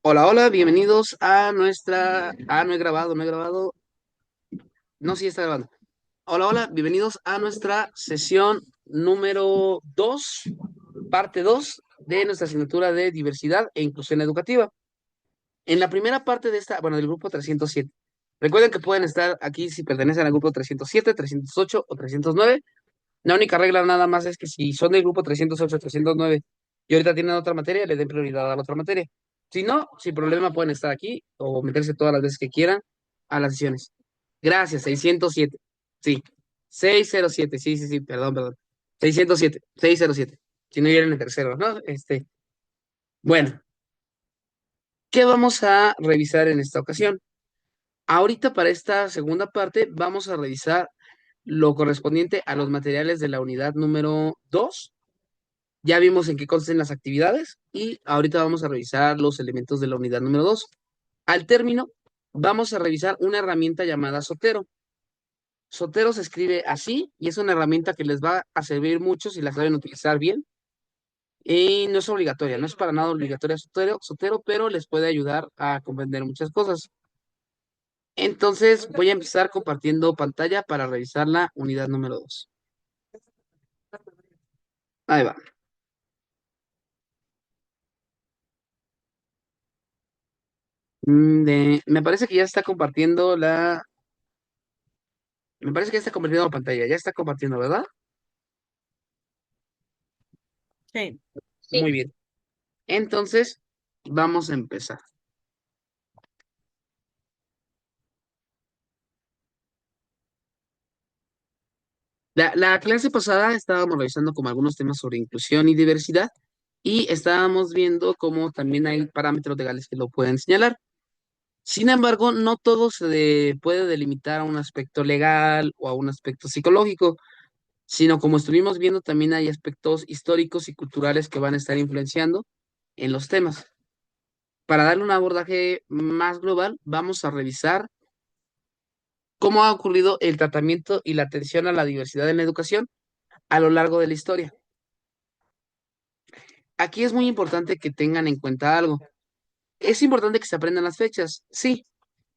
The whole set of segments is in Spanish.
Hola, hola, bienvenidos a nuestra... no he grabado, no he grabado. No, sí está grabando. Hola, hola, bienvenidos a nuestra sesión número 2, parte 2 de nuestra asignatura de diversidad e inclusión educativa. En la primera parte de esta, bueno, del grupo 307. Recuerden que pueden estar aquí si pertenecen al grupo 307, 308 o 309. La única regla nada más es que si son del grupo 308, 309 y ahorita tienen otra materia, le den prioridad a la otra materia. Si no, sin problema pueden estar aquí o meterse todas las veces que quieran a las sesiones. Gracias, 607. Sí, 607. Sí, sí, sí, perdón, perdón. 607, 607. Si no vienen en tercero, ¿no? Bueno, ¿qué vamos a revisar en esta ocasión? Ahorita para esta segunda parte vamos a revisar lo correspondiente a los materiales de la unidad número 2. Ya vimos en qué consisten las actividades y ahorita vamos a revisar los elementos de la unidad número 2. Al término, vamos a revisar una herramienta llamada Sotero. Sotero se escribe así y es una herramienta que les va a servir mucho si la saben utilizar bien. Y no es obligatoria, no es para nada obligatoria Sotero, pero les puede ayudar a comprender muchas cosas. Entonces voy a empezar compartiendo pantalla para revisar la unidad número 2. Ahí va. Me parece que ya está compartiendo la... Me parece que ya está compartiendo la pantalla. Ya está compartiendo, ¿verdad? Sí. Muy Sí. bien. Entonces, vamos a empezar. La clase pasada estábamos revisando como algunos temas sobre inclusión y diversidad y estábamos viendo cómo también hay parámetros legales que lo pueden señalar. Sin embargo, no todo puede delimitar a un aspecto legal o a un aspecto psicológico, sino como estuvimos viendo, también hay aspectos históricos y culturales que van a estar influenciando en los temas. Para darle un abordaje más global, vamos a revisar cómo ha ocurrido el tratamiento y la atención a la diversidad en la educación a lo largo de la historia. Aquí es muy importante que tengan en cuenta algo. Es importante que se aprendan las fechas, sí,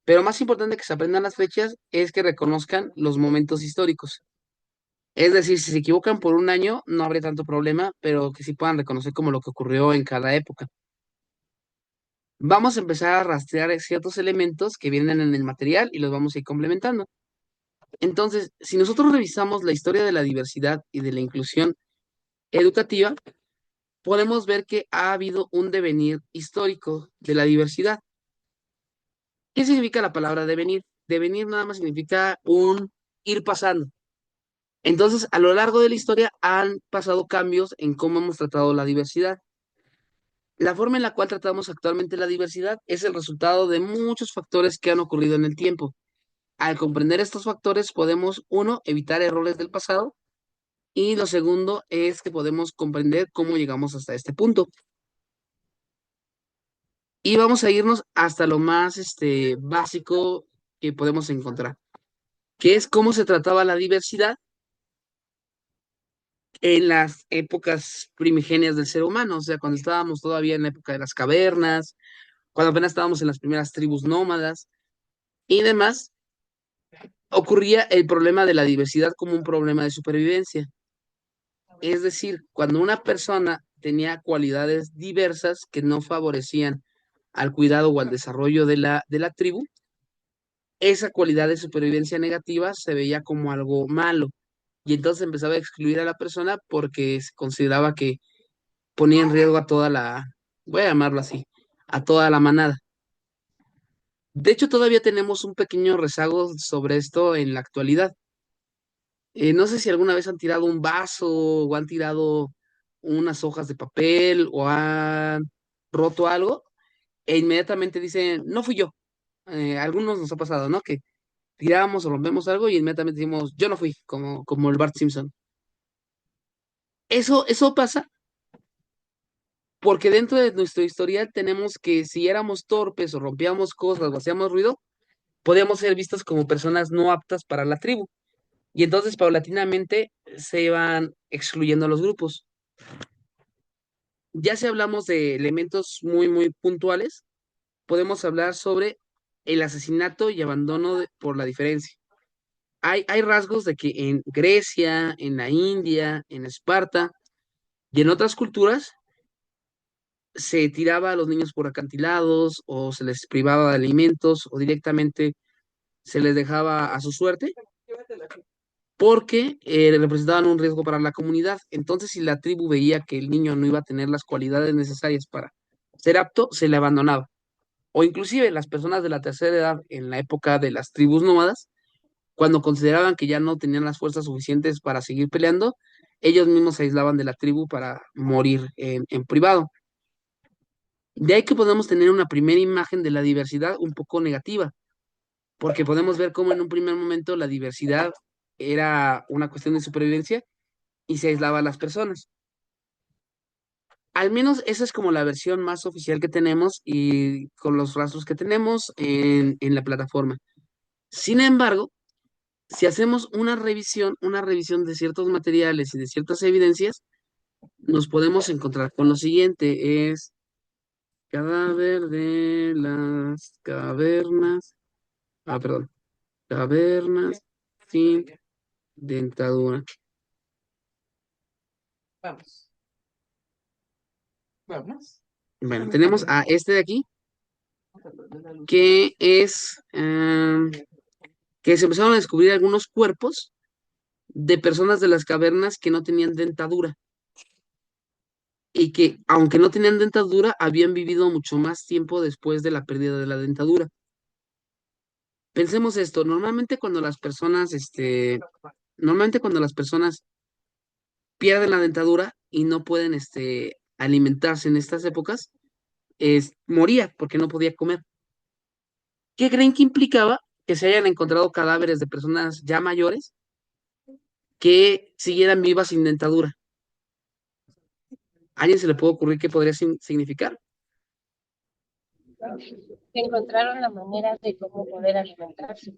pero más importante que se aprendan las fechas es que reconozcan los momentos históricos. Es decir, si se equivocan por un año, no habría tanto problema, pero que sí puedan reconocer como lo que ocurrió en cada época. Vamos a empezar a rastrear ciertos elementos que vienen en el material y los vamos a ir complementando. Entonces, si nosotros revisamos la historia de la diversidad y de la inclusión educativa, podemos ver que ha habido un devenir histórico de la diversidad. ¿Qué significa la palabra devenir? Devenir nada más significa un ir pasando. Entonces, a lo largo de la historia han pasado cambios en cómo hemos tratado la diversidad. La forma en la cual tratamos actualmente la diversidad es el resultado de muchos factores que han ocurrido en el tiempo. Al comprender estos factores, podemos, uno, evitar errores del pasado y lo segundo es que podemos comprender cómo llegamos hasta este punto. Y vamos a irnos hasta lo más básico que podemos encontrar, que es cómo se trataba la diversidad en las épocas primigenias del ser humano, o sea, cuando estábamos todavía en la época de las cavernas, cuando apenas estábamos en las primeras tribus nómadas y demás, ocurría el problema de la diversidad como un problema de supervivencia. Es decir, cuando una persona tenía cualidades diversas que no favorecían al cuidado o al desarrollo de la tribu, esa cualidad de supervivencia negativa se veía como algo malo y entonces empezaba a excluir a la persona porque se consideraba que ponía en riesgo a toda la, voy a llamarlo así, a toda la manada. De hecho, todavía tenemos un pequeño rezago sobre esto en la actualidad. No sé si alguna vez han tirado un vaso o han tirado unas hojas de papel o han roto algo e inmediatamente dicen, no fui yo. A algunos nos ha pasado, ¿no? Que tiramos o rompemos algo y inmediatamente decimos, yo no fui, como el Bart Simpson. Eso pasa porque dentro de nuestro historial tenemos que si éramos torpes o rompíamos cosas o hacíamos ruido, podíamos ser vistos como personas no aptas para la tribu. Y entonces paulatinamente se iban excluyendo a los grupos. Ya si hablamos de elementos muy, muy puntuales, podemos hablar sobre el asesinato y abandono por la diferencia. Hay rasgos de que en Grecia, en la India, en Esparta y en otras culturas se tiraba a los niños por acantilados o se les privaba de alimentos o directamente se les dejaba a su suerte porque representaban un riesgo para la comunidad. Entonces, si la tribu veía que el niño no iba a tener las cualidades necesarias para ser apto, se le abandonaba. O inclusive las personas de la tercera edad en la época de las tribus nómadas, cuando consideraban que ya no tenían las fuerzas suficientes para seguir peleando, ellos mismos se aislaban de la tribu para morir en privado. De ahí que podemos tener una primera imagen de la diversidad un poco negativa, porque podemos ver cómo en un primer momento la diversidad era una cuestión de supervivencia y se aislaba a las personas. Al menos esa es como la versión más oficial que tenemos y con los rastros que tenemos en la plataforma. Sin embargo, si hacemos una revisión de ciertos materiales y de ciertas evidencias, nos podemos encontrar con lo siguiente, es cadáver de las cavernas, perdón, cavernas sin dentadura. Vamos, vamos. Bueno, tenemos a este de aquí, que es que se empezaron a descubrir algunos cuerpos de personas de las cavernas que no tenían dentadura y que, aunque no tenían dentadura, habían vivido mucho más tiempo después de la pérdida de la dentadura. Pensemos esto, normalmente cuando las personas pierden la dentadura y no pueden, alimentarse en estas épocas, moría porque no podía comer. ¿Qué creen que implicaba que se hayan encontrado cadáveres de personas ya mayores que siguieran vivas sin dentadura? ¿A alguien se le puede ocurrir qué podría significar? Encontraron la manera de cómo poder alimentarse.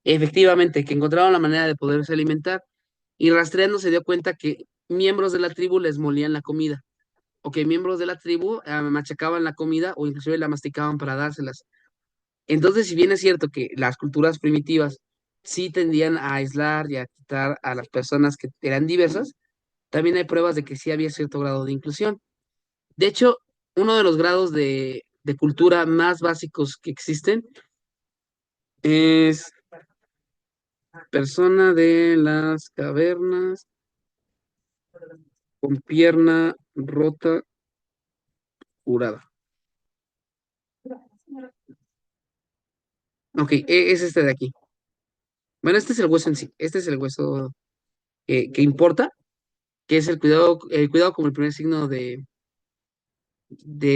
Efectivamente, que encontraron la manera de poderse alimentar y rastreando se dio cuenta que miembros de la tribu les molían la comida o que miembros de la tribu machacaban la comida o inclusive la masticaban para dárselas. Entonces, si bien es cierto que las culturas primitivas sí tendían a aislar y a quitar a las personas que eran diversas, también hay pruebas de que sí había cierto grado de inclusión. De hecho, uno de los grados de cultura más básicos que existen es persona de las cavernas con pierna rota curada. Ok, es este de aquí. Bueno, este es el hueso en sí. Este es el hueso que importa, que es el cuidado como el primer signo de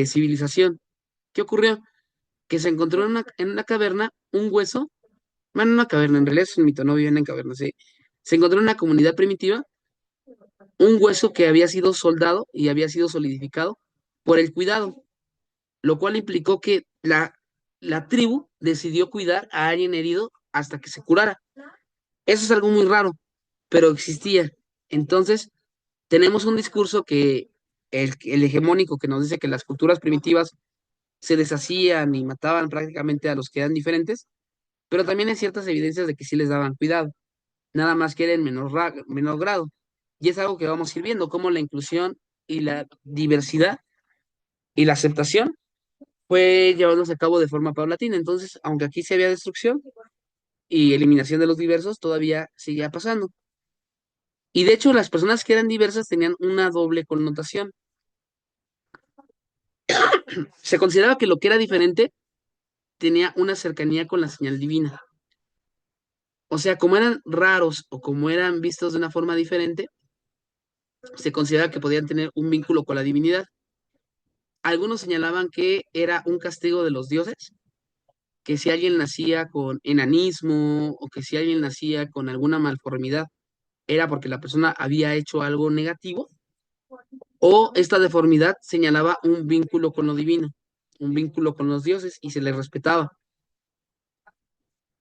civilización. ¿Qué ocurrió? Que se encontró en una caverna un hueso, bueno, una caverna, en realidad es un mito, no viven en cavernas, ¿sí? Se encontró en una comunidad primitiva un hueso que había sido soldado y había sido solidificado por el cuidado, lo cual implicó que la tribu decidió cuidar a alguien herido hasta que se curara. Eso es algo muy raro, pero existía. Entonces, tenemos un discurso que el hegemónico que nos dice que las culturas primitivas se deshacían y mataban prácticamente a los que eran diferentes, pero también hay ciertas evidencias de que sí les daban cuidado, nada más que era en menor grado. Y es algo que vamos a ir viendo, cómo la inclusión y la diversidad y la aceptación fue llevándose a cabo de forma paulatina. Entonces, aunque aquí sí había destrucción y eliminación de los diversos, todavía seguía pasando. Y de hecho, las personas que eran diversas tenían una doble connotación. Se consideraba que lo que era diferente tenía una cercanía con la señal divina. O sea, como eran raros o como eran vistos de una forma diferente, se consideraba que podían tener un vínculo con la divinidad. Algunos señalaban que era un castigo de los dioses, que si alguien nacía con enanismo o que si alguien nacía con alguna malformidad, era porque la persona había hecho algo negativo, o esta deformidad señalaba un vínculo con lo divino, un vínculo con los dioses y se les respetaba.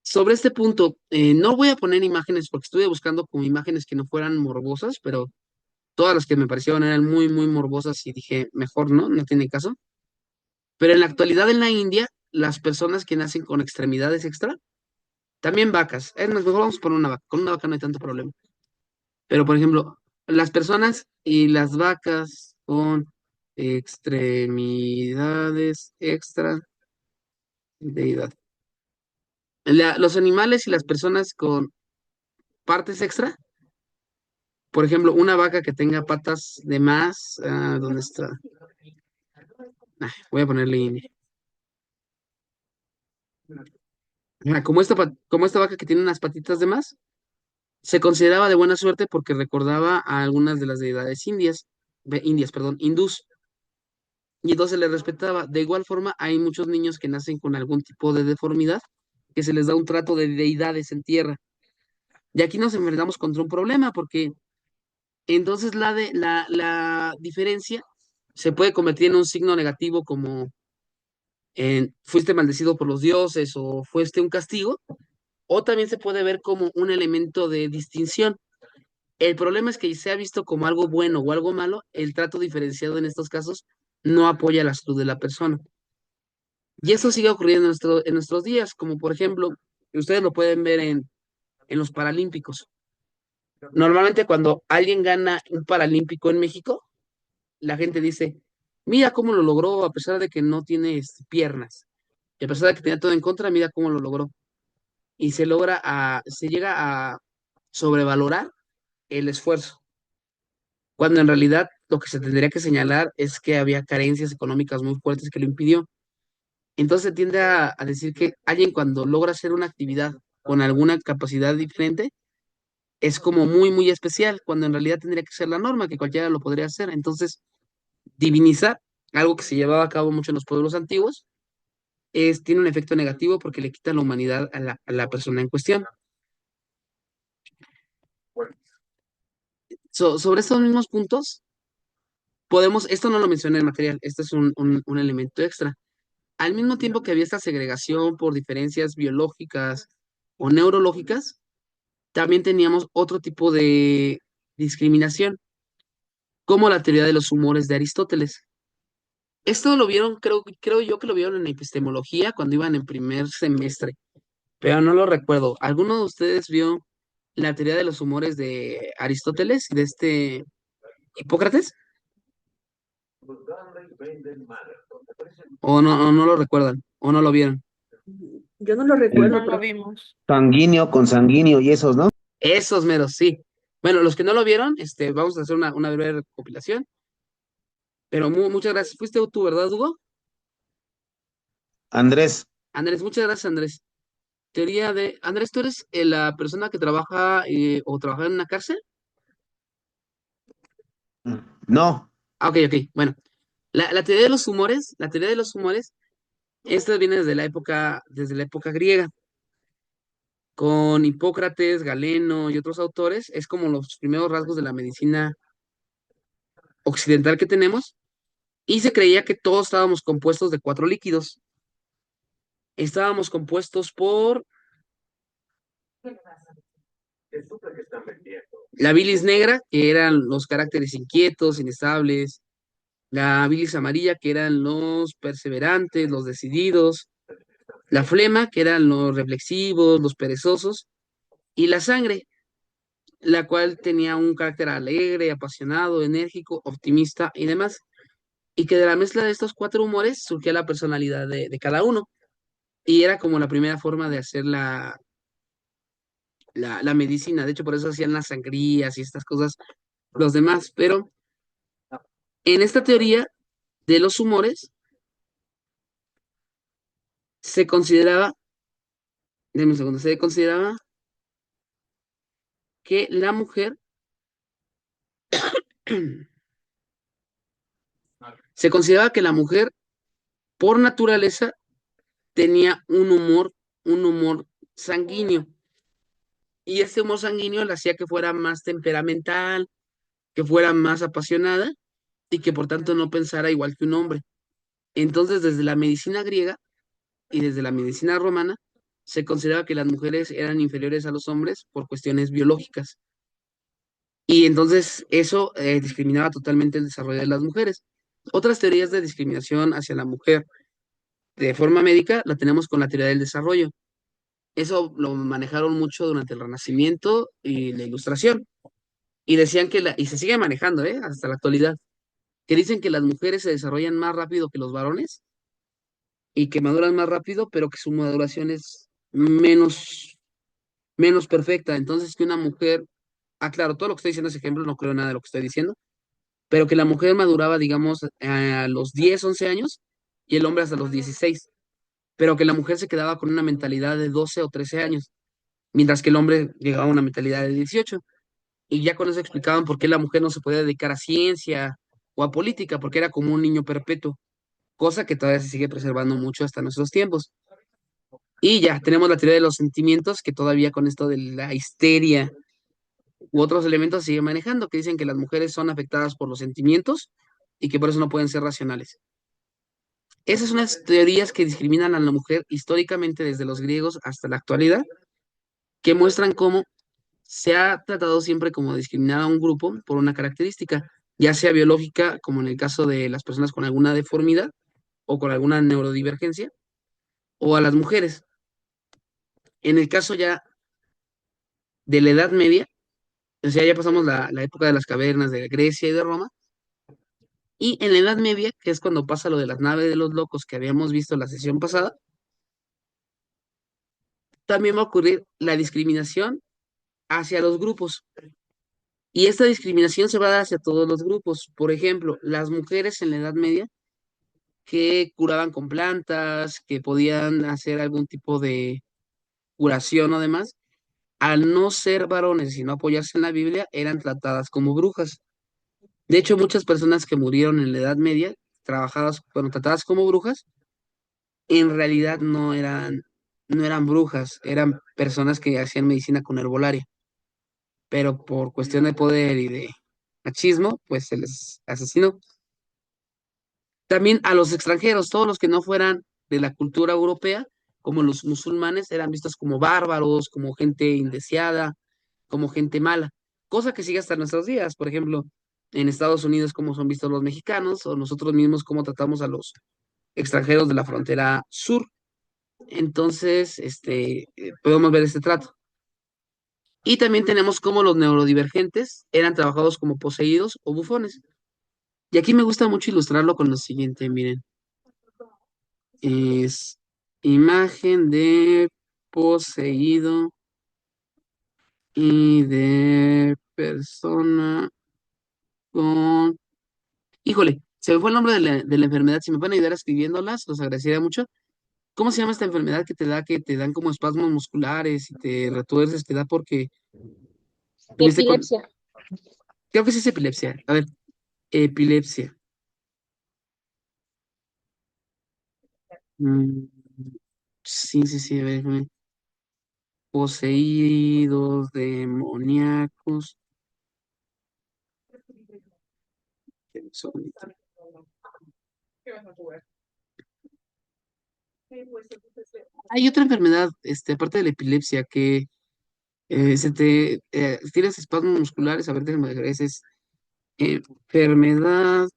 Sobre este punto, no voy a poner imágenes porque estuve buscando como imágenes que no fueran morbosas, pero todas las que me parecieron eran muy, muy morbosas y dije, mejor no, no tiene caso. Pero en la actualidad en la India las personas que nacen con extremidades extra, también vacas. Es más, mejor vamos por una vaca. Con una vaca no hay tanto problema. Pero, por ejemplo, las personas y las vacas con extremidades extra, deidad. Los animales y las personas con partes extra, por ejemplo, una vaca que tenga patas de más, ¿dónde está? Voy a ponerle INE. Como esta vaca que tiene unas patitas de más, se consideraba de buena suerte porque recordaba a algunas de las deidades indias, perdón, hindús, y entonces se les respetaba. De igual forma, hay muchos niños que nacen con algún tipo de deformidad que se les da un trato de deidades en tierra. Y aquí nos enfrentamos contra un problema porque entonces la diferencia se puede convertir en un signo negativo como en fuiste maldecido por los dioses o fuiste un castigo, o también se puede ver como un elemento de distinción. El problema es que se ha visto como algo bueno o algo malo, el trato diferenciado en estos casos no apoya la salud de la persona. Y eso sigue ocurriendo en nuestros días, como por ejemplo, ustedes lo pueden ver en los Paralímpicos. Normalmente cuando alguien gana un Paralímpico en México, la gente dice, mira cómo lo logró a pesar de que no tiene piernas. Y a pesar de que tenía todo en contra, mira cómo lo logró. Y se llega a sobrevalorar el esfuerzo, cuando en realidad lo que se tendría que señalar es que había carencias económicas muy fuertes que lo impidió. Entonces se tiende a decir que alguien cuando logra hacer una actividad con alguna capacidad diferente es como muy, muy especial, cuando en realidad tendría que ser la norma, que cualquiera lo podría hacer. Entonces, divinizar, algo que se llevaba a cabo mucho en los pueblos antiguos, tiene un efecto negativo porque le quita la humanidad a la persona en cuestión. Sobre estos mismos puntos, esto no lo mencioné en el material, esto es un elemento extra. Al mismo tiempo que había esta segregación por diferencias biológicas o neurológicas, también teníamos otro tipo de discriminación, como la teoría de los humores de Aristóteles. Esto lo vieron, creo yo que lo vieron en epistemología cuando iban en primer semestre, pero no lo recuerdo. ¿Alguno de ustedes vio la teoría de los humores de Aristóteles y de este Hipócrates? O no lo recuerdan, o no lo vieron. Yo no lo El recuerdo, No lo pero vimos. sanguíneo, consanguíneo y esos, ¿no? Esos meros, sí. Bueno, los que no lo vieron, vamos a hacer una breve recopilación. Pero muchas gracias. ¿Fuiste tú, verdad, Hugo? Andrés, Andrés, muchas gracias, Andrés. Teoría de... Andrés, ¿tú eres la persona que trabaja o trabaja en una cárcel? no, Ah, ok, ok. Bueno, la teoría de los humores, esta viene desde la época griega, con Hipócrates, Galeno y otros autores. Es como los primeros rasgos de la medicina occidental que tenemos. Y se creía que todos estábamos compuestos de cuatro líquidos. Estábamos compuestos por la bilis negra, que eran los caracteres inquietos, inestables; la bilis amarilla, que eran los perseverantes, los decididos; la flema, que eran los reflexivos, los perezosos; y la sangre, la cual tenía un carácter alegre, apasionado, enérgico, optimista y demás. Y que de la mezcla de estos cuatro humores surgía la personalidad de cada uno. Y era como la primera forma de hacer la medicina. De hecho, por eso hacían las sangrías y estas cosas los demás. Pero en esta teoría de los humores se consideraba, déjame un segundo, se consideraba que la mujer, se consideraba que la mujer por naturaleza tenía un humor sanguíneo. Y este humor sanguíneo le hacía que fuera más temperamental, que fuera más apasionada y que por tanto no pensara igual que un hombre. Entonces, desde la medicina griega y desde la medicina romana, se consideraba que las mujeres eran inferiores a los hombres por cuestiones biológicas. Y entonces eso discriminaba totalmente el desarrollo de las mujeres. Otras teorías de discriminación hacia la mujer de forma médica la tenemos con la teoría del desarrollo. Eso lo manejaron mucho durante el Renacimiento y la Ilustración. Y decían y se sigue manejando, hasta la actualidad, que dicen que las mujeres se desarrollan más rápido que los varones y que maduran más rápido, pero que su maduración es menos perfecta. Entonces, que una mujer, claro, todo lo que estoy diciendo es ejemplo, no creo nada de lo que estoy diciendo, pero que la mujer maduraba, digamos, a los 10 11 años y el hombre hasta los 16, pero que la mujer se quedaba con una mentalidad de 12 o 13 años, mientras que el hombre llegaba a una mentalidad de 18. Y ya con eso explicaban por qué la mujer no se podía dedicar a ciencia o a política, porque era como un niño perpetuo, cosa que todavía se sigue preservando mucho hasta nuestros tiempos. Y ya tenemos la teoría de los sentimientos, que todavía con esto de la histeria u otros elementos sigue manejando, que dicen que las mujeres son afectadas por los sentimientos y que por eso no pueden ser racionales. Esas son las teorías que discriminan a la mujer históricamente desde los griegos hasta la actualidad, que muestran cómo se ha tratado siempre como discriminar a un grupo por una característica, ya sea biológica, como en el caso de las personas con alguna deformidad o con alguna neurodivergencia, o a las mujeres. En el caso ya de la Edad Media, o sea, ya pasamos la época de las cavernas de Grecia y de Roma, y en la Edad Media, que es cuando pasa lo de las naves de los locos que habíamos visto en la sesión pasada, también va a ocurrir la discriminación hacia los grupos. Y esta discriminación se va a dar hacia todos los grupos. Por ejemplo, las mujeres en la Edad Media que curaban con plantas, que podían hacer algún tipo de curación o demás, al no ser varones y no apoyarse en la Biblia, eran tratadas como brujas. De hecho, muchas personas que murieron en la Edad Media, tratadas como brujas, en realidad no eran brujas, eran personas que hacían medicina con herbolaria, pero por cuestión de poder y de machismo, pues se les asesinó. También a los extranjeros, todos los que no fueran de la cultura europea, como los musulmanes, eran vistos como bárbaros, como gente indeseada, como gente mala, cosa que sigue hasta nuestros días. Por ejemplo, en Estados Unidos, cómo son vistos los mexicanos, o nosotros mismos, cómo tratamos a los extranjeros de la frontera sur. Entonces, podemos ver este trato. Y también tenemos cómo los neurodivergentes eran trabajados como poseídos o bufones. Y aquí me gusta mucho ilustrarlo con lo siguiente, miren. Es imagen de poseído y de persona con... Híjole, se me fue el nombre de la enfermedad. Si me pueden ayudar escribiéndolas, los agradecería mucho. ¿Cómo se llama esta enfermedad que te dan como espasmos musculares y te retuerces? Te da porque tuviste con... Epilepsia. Creo que sí es epilepsia. A ver, epilepsia. Mm, sí, sí, sí, a ver, déjame. Poseídos, demoníacos. Hay otra enfermedad, aparte de la epilepsia, que tienes espasmos musculares. A ver, déjame ver, esa es enfermedad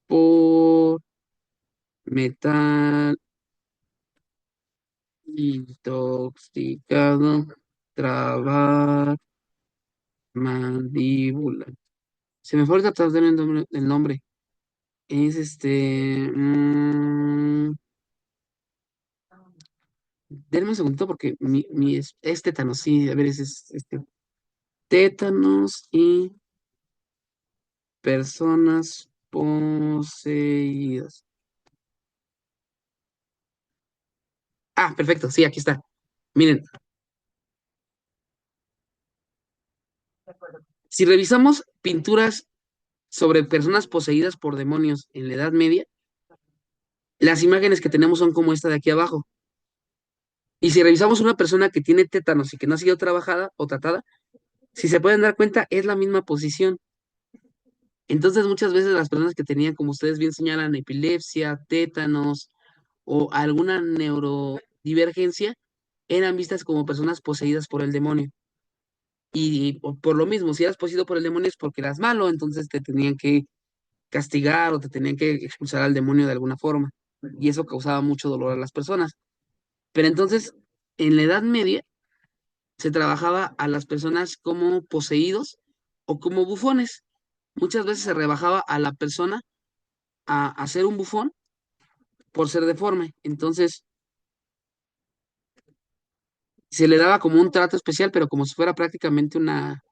por metal intoxicado, trabar mandíbula. Se me fue ahorita atrás el nombre. Es denme un segundito porque es tétanos, sí, a ver, tétanos y personas poseídas. Perfecto, sí, aquí está. Miren, si revisamos pinturas sobre personas poseídas por demonios en la Edad Media, las imágenes que tenemos son como esta de aquí abajo. Y si revisamos una persona que tiene tétanos y que no ha sido trabajada o tratada, si se pueden dar cuenta, es la misma posición. Entonces, muchas veces las personas que tenían, como ustedes bien señalan, epilepsia, tétanos o alguna neurodivergencia, eran vistas como personas poseídas por el demonio. Y por lo mismo, si eras poseído por el demonio es porque eras malo, entonces te tenían que castigar o te tenían que expulsar al demonio de alguna forma. y eso causaba mucho dolor a las personas. Pero entonces, en la Edad Media, se trabajaba a las personas como poseídos o como bufones. Muchas veces se rebajaba a la persona a ser un bufón por ser deforme. Entonces, se le daba como un trato especial, pero como si fuera prácticamente una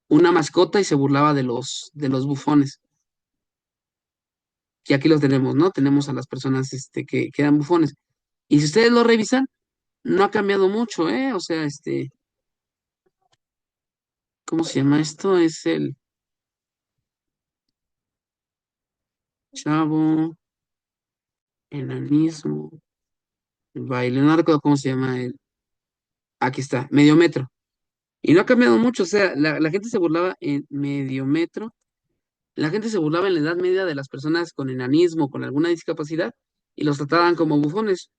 mascota y se burlaba de los bufones. Que aquí los tenemos, ¿no? Tenemos a las personas que eran bufones. Y si ustedes lo revisan, no ha cambiado mucho, ¿eh? O sea, ¿cómo se llama esto? Es el chavo, enanismo, el baile, no recuerdo cómo se llama el. Aquí está, medio metro. Y no ha cambiado mucho, o sea, la gente se burlaba en medio metro. La gente se burlaba en la Edad Media de las personas con enanismo, con alguna discapacidad, y los trataban como bufones.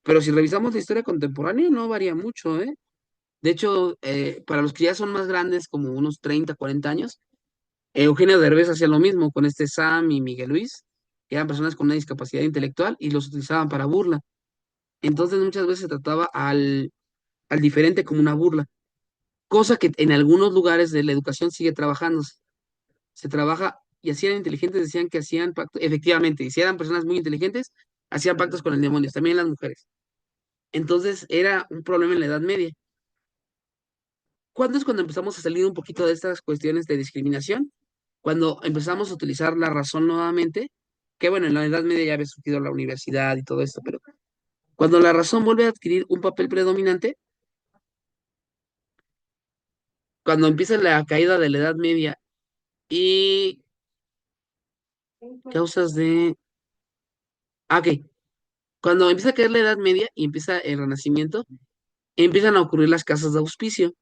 Pero si revisamos la historia contemporánea, no varía mucho, ¿eh? De hecho, para los que ya son más grandes, como unos 30, 40 años, Eugenio Derbez hacía lo mismo con este Sam y Miguel Luis, que eran personas con una discapacidad intelectual y los utilizaban para burla. Entonces muchas veces se trataba al diferente como una burla, cosa que en algunos lugares de la educación sigue trabajándose. Se trabaja y así eran inteligentes, decían que hacían pactos, efectivamente, y si eran personas muy inteligentes, hacían pactos con el demonio, también las mujeres. Entonces era un problema en la Edad Media. ¿Cuándo es cuando empezamos a salir un poquito de estas cuestiones de discriminación? Cuando empezamos a utilizar la razón nuevamente, que bueno, en la Edad Media ya había surgido la universidad y todo esto, pero cuando la razón vuelve a adquirir un papel predominante, cuando empieza la caída de la Edad Media y causas de. Ah, ok. Cuando empieza a caer la Edad Media y empieza el Renacimiento, empiezan a ocurrir las casas de auspicio.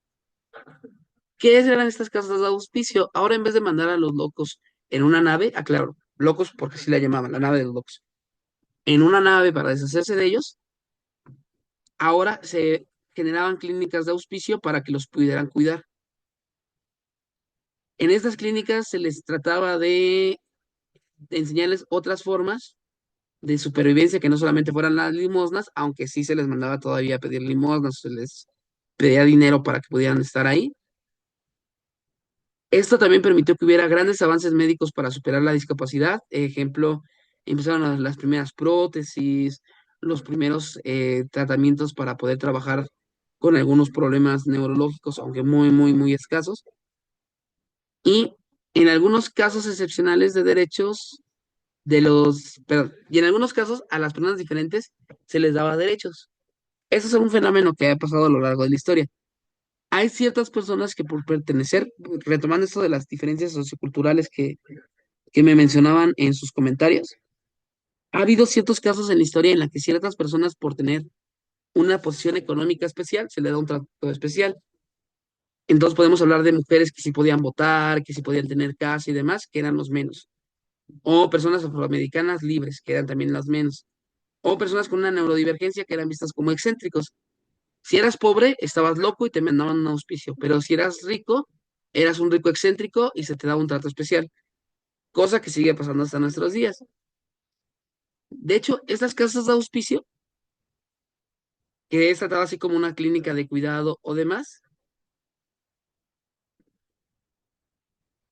¿Qué eran estas casas de auspicio? Ahora en vez de mandar a los locos en una nave, aclaro, locos porque así la llamaban, la nave de los locos, en una nave para deshacerse de ellos, ahora se generaban clínicas de auspicio para que los pudieran cuidar. En estas clínicas se les trataba de enseñarles otras formas de supervivencia que no solamente fueran las limosnas, aunque sí se les mandaba todavía a pedir limosnas, se les pedía dinero para que pudieran estar ahí. Esto también permitió que hubiera grandes avances médicos para superar la discapacidad. Ejemplo, empezaron las primeras prótesis, los primeros tratamientos para poder trabajar con algunos problemas neurológicos, aunque muy, muy, muy escasos. Y en algunos casos excepcionales de derechos perdón, y en algunos casos a las personas diferentes se les daba derechos. Eso es un fenómeno que ha pasado a lo largo de la historia. Hay ciertas personas que por pertenecer, retomando esto de las diferencias socioculturales que me mencionaban en sus comentarios, ha habido ciertos casos en la historia en la que ciertas personas por tener una posición económica especial se le da un trato especial. Entonces podemos hablar de mujeres que sí podían votar, que sí podían tener casa y demás, que eran los menos. O personas afroamericanas libres, que eran también las menos. O personas con una neurodivergencia que eran vistas como excéntricos. Si eras pobre, estabas loco y te mandaban un auspicio, pero si eras rico, eras un rico excéntrico y se te daba un trato especial, cosa que sigue pasando hasta nuestros días. De hecho, estas casas de auspicio, que es tratado así como una clínica de cuidado o demás,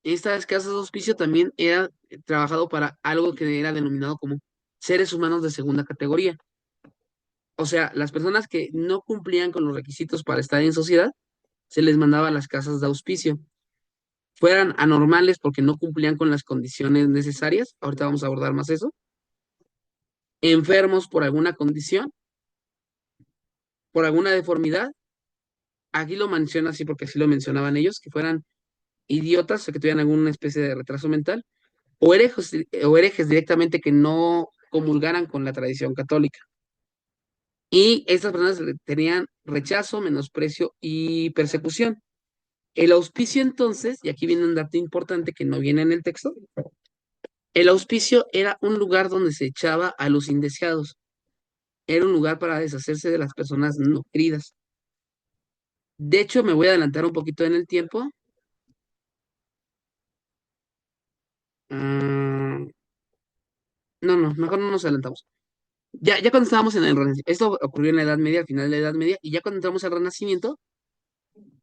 estas casas de auspicio también era trabajado para algo que era denominado como seres humanos de segunda categoría. O sea, las personas que no cumplían con los requisitos para estar en sociedad, se les mandaba a las casas de auspicio. Fueran anormales porque no cumplían con las condiciones necesarias, ahorita vamos a abordar más eso, enfermos por alguna condición, por alguna deformidad, aquí lo menciona así porque así lo mencionaban ellos, que fueran idiotas o que tuvieran alguna especie de retraso mental, o herejes directamente que no comulgaran con la tradición católica. Y estas personas tenían rechazo, menosprecio y persecución. El auspicio entonces, y aquí viene un dato importante que no viene en el texto, el auspicio era un lugar donde se echaba a los indeseados, era un lugar para deshacerse de las personas no queridas. De hecho, me voy a adelantar un poquito en el tiempo. Ah, No, mejor no nos adelantamos. Ya cuando estábamos en el Renacimiento, esto ocurrió en la Edad Media, al final de la Edad Media, y ya cuando entramos al Renacimiento,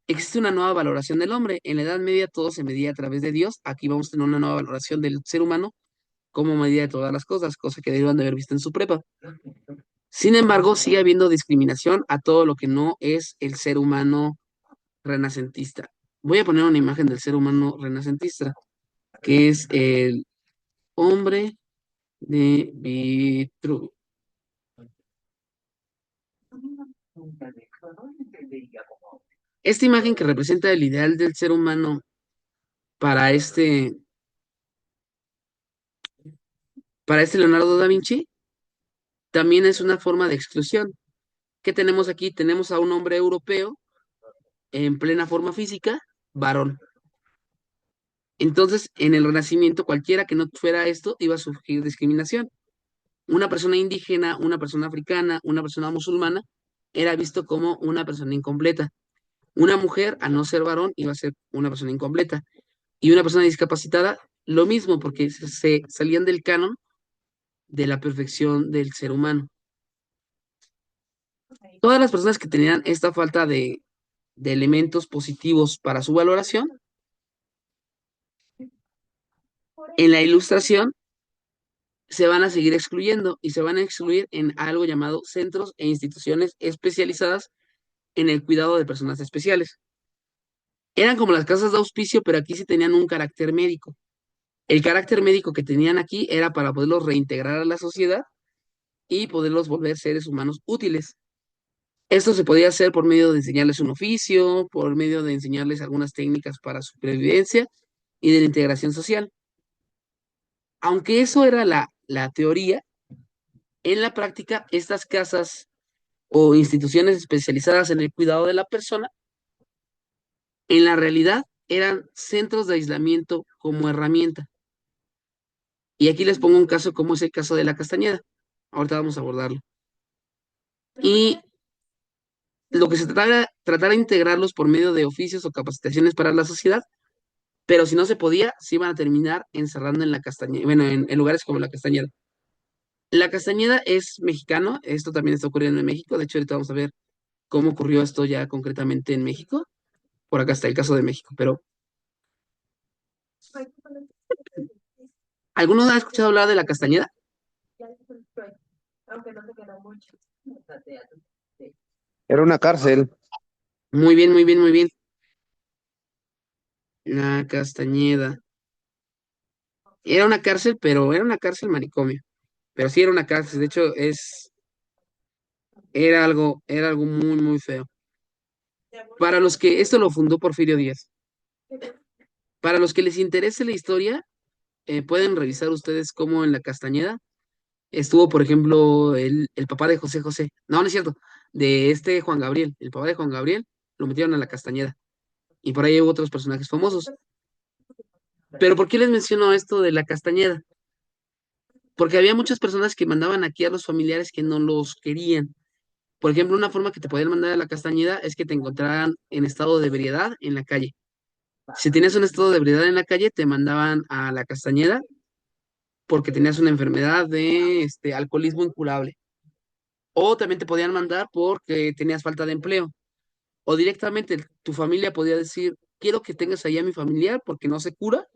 existe una nueva valoración del hombre. En la Edad Media todo se medía a través de Dios, aquí vamos a tener una nueva valoración del ser humano como medida de todas las cosas, cosa que debían de haber visto en su prepa. Sin embargo, sigue habiendo discriminación a todo lo que no es el ser humano renacentista. Voy a poner una imagen del ser humano renacentista, que es el hombre de Vitruvio. Esta imagen que representa el ideal del ser humano para este Leonardo da Vinci, también es una forma de exclusión. ¿Qué tenemos aquí? Tenemos a un hombre europeo en plena forma física, varón. Entonces, en el Renacimiento, cualquiera que no fuera esto iba a sufrir discriminación. Una persona indígena, una persona africana, una persona musulmana, era visto como una persona incompleta. Una mujer, al no ser varón, iba a ser una persona incompleta. Y una persona discapacitada, lo mismo, porque se salían del canon de la perfección del ser humano. Todas las personas que tenían esta falta de elementos positivos para su valoración, en la ilustración se van a seguir excluyendo y se van a excluir en algo llamado centros e instituciones especializadas en el cuidado de personas especiales. Eran como las casas de auspicio, pero aquí sí tenían un carácter médico. El carácter médico que tenían aquí era para poderlos reintegrar a la sociedad y poderlos volver seres humanos útiles. Esto se podía hacer por medio de enseñarles un oficio, por medio de enseñarles algunas técnicas para supervivencia y de la integración social. Aunque eso era la teoría, en la práctica estas casas o instituciones especializadas en el cuidado de la persona, en la realidad eran centros de aislamiento como herramienta. Y aquí les pongo un caso como es el caso de la Castañeda. Ahorita vamos a abordarlo. Y lo que se trataba era tratar de integrarlos por medio de oficios o capacitaciones para la sociedad, pero si no se podía, se iban a terminar encerrando en la Castañeda, bueno, en lugares como la Castañeda. La Castañeda es mexicano, esto también está ocurriendo en México, de hecho ahorita vamos a ver cómo ocurrió esto ya concretamente en México, por acá está el caso de México, pero ¿alguno ha escuchado hablar de la Castañeda? Era una cárcel. Muy bien, muy bien, muy bien. La Castañeda. Era una cárcel, pero era una cárcel manicomio. Pero sí era una cárcel, de hecho era algo muy, muy feo. Para los que, esto lo fundó Porfirio Díaz. Para los que les interese la historia, pueden revisar ustedes cómo en la Castañeda estuvo, por ejemplo, el papá de José José. No, no es cierto, de este Juan Gabriel. El papá de Juan Gabriel lo metieron a la Castañeda. Y por ahí hubo otros personajes famosos. Pero ¿por qué les menciono esto de la Castañeda? Porque había muchas personas que mandaban aquí a los familiares que no los querían. Por ejemplo, una forma que te podían mandar a la Castañeda es que te encontraran en estado de ebriedad en la calle. Si tenías un estado de ebriedad en la calle, te mandaban a la Castañeda porque tenías una enfermedad de alcoholismo incurable. O también te podían mandar porque tenías falta de empleo. O directamente tu familia podía decir, quiero que tengas allá a mi familiar porque no se cura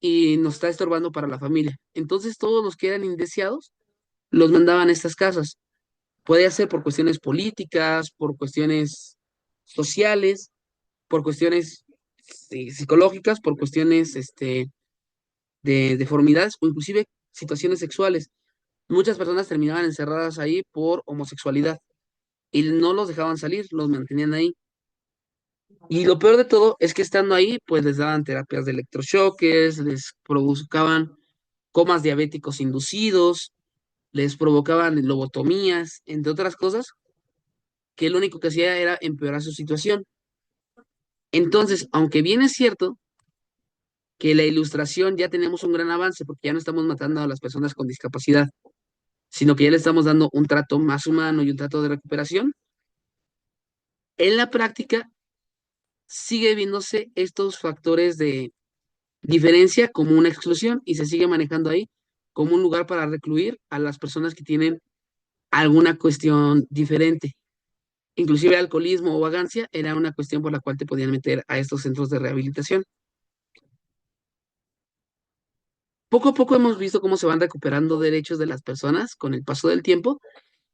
y nos está estorbando para la familia. Entonces todos los que eran indeseados los mandaban a estas casas. Puede ser por cuestiones políticas, por cuestiones sociales, por cuestiones psicológicas, por cuestiones de deformidades o inclusive situaciones sexuales. Muchas personas terminaban encerradas ahí por homosexualidad y no los dejaban salir, los mantenían ahí. Y lo peor de todo es que estando ahí, pues les daban terapias de electrochoques, les provocaban comas diabéticos inducidos, les provocaban lobotomías, entre otras cosas, que lo único que hacía era empeorar su situación. Entonces, aunque bien es cierto que la ilustración ya tenemos un gran avance, porque ya no estamos matando a las personas con discapacidad, sino que ya le estamos dando un trato más humano y un trato de recuperación, en la práctica sigue viéndose estos factores de diferencia como una exclusión y se sigue manejando ahí como un lugar para recluir a las personas que tienen alguna cuestión diferente. Inclusive alcoholismo o vagancia era una cuestión por la cual te podían meter a estos centros de rehabilitación. Poco a poco hemos visto cómo se van recuperando derechos de las personas con el paso del tiempo.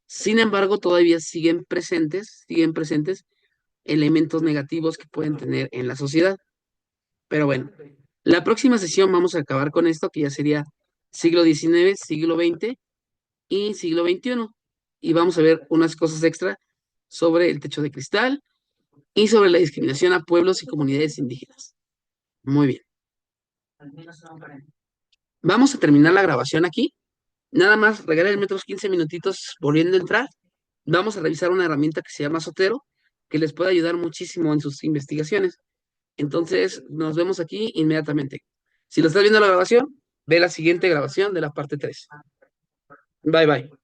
Sin embargo, todavía siguen presentes elementos negativos que pueden tener en la sociedad. Pero bueno, la próxima sesión vamos a acabar con esto, que ya sería siglo XIX, siglo XX y siglo XXI. Y vamos a ver unas cosas extra sobre el techo de cristal y sobre la discriminación a pueblos y comunidades indígenas. Muy bien. Vamos a terminar la grabación aquí. Nada más regálenme otros 15 minutitos volviendo a entrar. Vamos a revisar una herramienta que se llama Sotero, que les puede ayudar muchísimo en sus investigaciones. Entonces, nos vemos aquí inmediatamente. Si lo estás viendo la grabación, ve la siguiente grabación de la parte 3. Bye bye.